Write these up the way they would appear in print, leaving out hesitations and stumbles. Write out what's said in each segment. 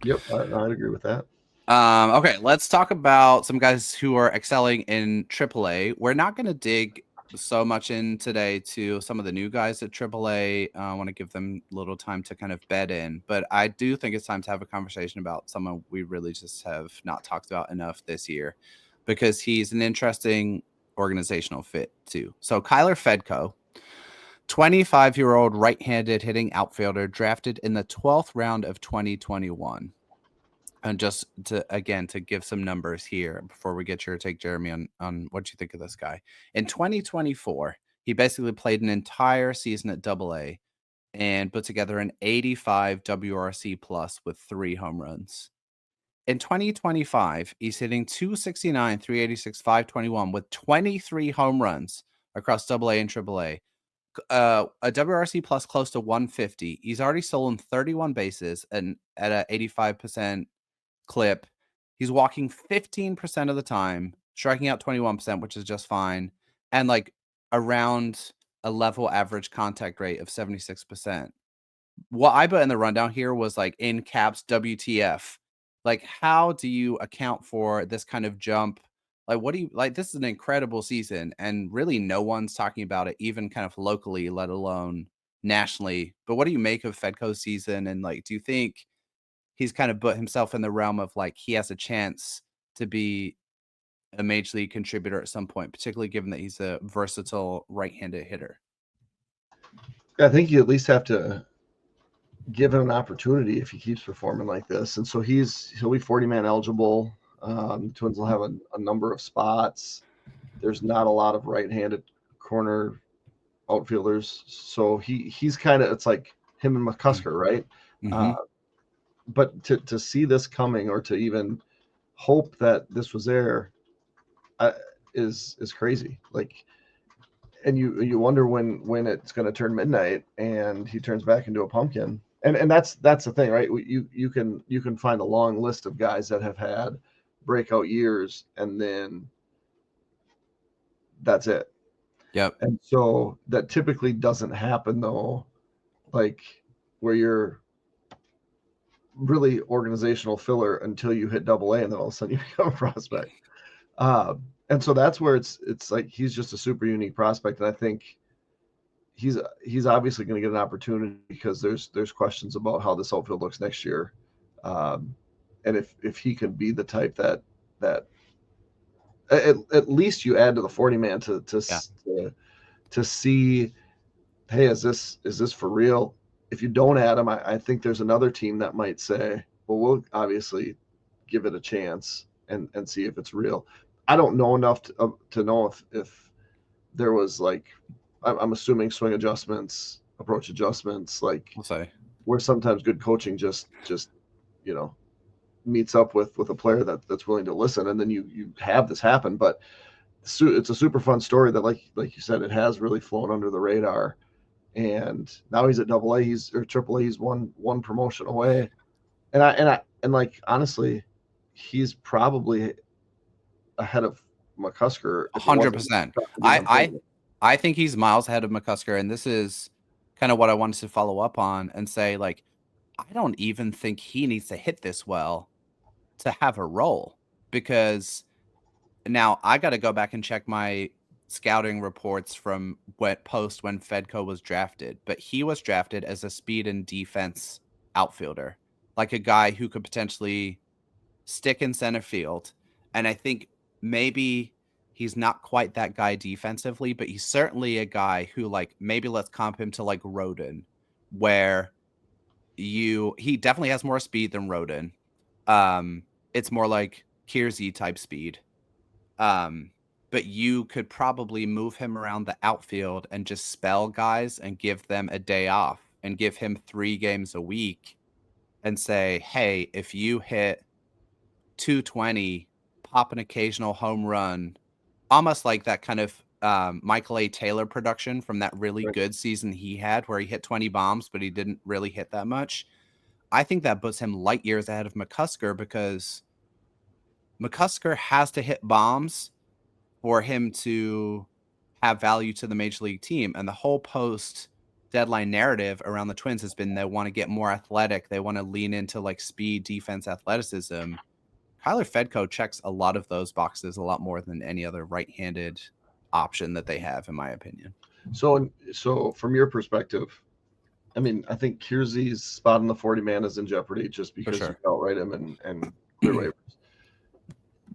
Yep, I'd agree with that. Okay, let's talk about some guys who are excelling in AAA. We're not going to dig so much in today to some of the new guys at AAA. I want to give them a little time to kind of bed in, but I do think it's time to have a conversation about someone we really just have not talked about enough this year because he's an interesting organizational fit too. So Kyler Fedco, 25-year-old right-handed hitting outfielder drafted in the 12th round of 2021. And just to give some numbers here before we get your take, Jeremy, on what you think of this guy. In 2024, he basically played an entire season at AA and put together an 85 WRC plus with 3 home runs. In 2025, he's hitting 269, 386, 521 with 23 home runs across AA and AAA. A WRC plus close to 150. He's already stolen 31 bases and at a 85% clip. He's walking 15% of the time, striking out 21%, which is just fine, and like around a level average contact rate of 76%. What I put in the rundown here was like in caps WTF. Like, how do you account for this kind of jump? Like, what do you like? This is an incredible season, and really no one's talking about it, even kind of locally, let alone nationally. But what do you make of Fedco's season? And like, do you think he's kind of put himself in the realm of like he has a chance to be a major league contributor at some point, particularly given that he's a versatile right-handed hitter? I think you at least have to give him an opportunity if he keeps performing like this. And so he'll be 40-man eligible. The Twins will have a number of spots. There's not a lot of right-handed corner outfielders, so he's kind of, it's like him and McCusker, right? Mm-hmm. But to see this coming, or to even hope that this was there, is crazy. Like, and you wonder when it's going to turn midnight and he turns back into a pumpkin. And that's the thing, right? You can find a long list of guys that have had breakout years, and then that's it. Yep. And so that typically doesn't happen, though, like where you're really organizational filler until you hit AA, and then all of a sudden you become a prospect. And so that's where it's like he's just a super unique prospect, and I think he's obviously going to get an opportunity because there's questions about how this outfield looks next year, and if he can be the type that at least you add to the 40-man Yeah. to see, hey, is this for real? If you don't add him, I think there's another team that might say, well, we'll obviously give it a chance and see if it's real. I don't know enough to know if there was like, I'm assuming swing adjustments, approach adjustments, like We'll say. where sometimes good coaching just you know meets up with a player that's willing to listen, and then you have this happen. But it's a super fun story that, like you said, it has really flown under the radar. And now he's at AA, or AAA. He's one promotion away, and like honestly, he's probably ahead of McCusker if it wasn't 100%. being I on I point. I think he's miles ahead of McCusker, and this is kind of what I wanted to follow up on and say, like, I don't even think he needs to hit this well to have a role, because now I got to go back and check my scouting reports from when Fedco was drafted, but he was drafted as a speed and defense outfielder, like a guy who could potentially stick in center field. And I think maybe he's not quite that guy defensively, but he's certainly a guy who, like, maybe let's comp him to like Rodon, where he definitely has more speed than Rodon. It's more like Kiersey type speed. Um, but you could probably move him around the outfield and just spell guys and give them a day off and give him 3 games a week and say, hey, if you hit 220, pop an occasional home run, almost like that kind of Michael A. Taylor production from that really Right. good season he had where he hit 20 bombs, but he didn't really hit that much. I think that puts him light years ahead of McCusker, because McCusker has to hit bombs for him to have value to the major league team. And the whole post deadline narrative around the Twins has been they want to get more athletic. They want to lean into like speed, defense, athleticism. Kyler Fedko checks a lot of those boxes a lot more than any other right-handed option that they have, in my opinion. So from your perspective, I mean, I think Kiersey's spot on the 40 man is in jeopardy just because sure. you can outright him and clear waivers.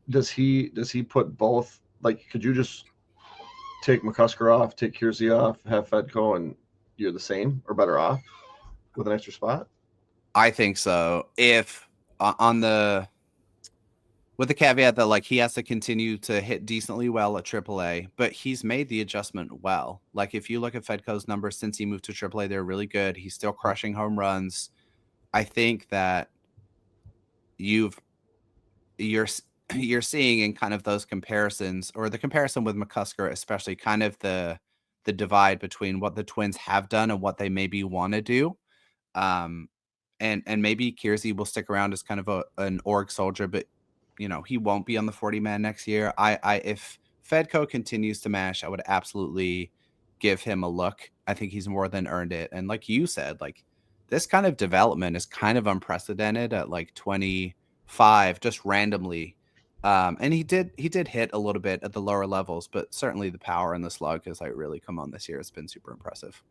Does he put both? Like, could you just take McCusker off, take Kiersey off, have Fedco, and you're the same or better off with an extra spot? I think so. If on the with the caveat that like he has to continue to hit decently well at AAA, but he's made the adjustment well. Like if you look at Fedco's numbers since he moved to AAA, they're really good. He's still crushing home runs. I think that you're seeing in kind of those comparisons, or the comparison with McCusker especially, kind of the divide between what the Twins have done and what they maybe want to do. And maybe Kiersey will stick around as kind of an org soldier, but he won't be on the 40 man next year. If Fedco continues to mash, I would absolutely give him a look. I think he's more than earned it. And like you said, like this kind of development is kind of unprecedented at like 25, just randomly. And he did hit a little bit at the lower levels, but certainly the power and the slug has like really come on this year. It's been super impressive.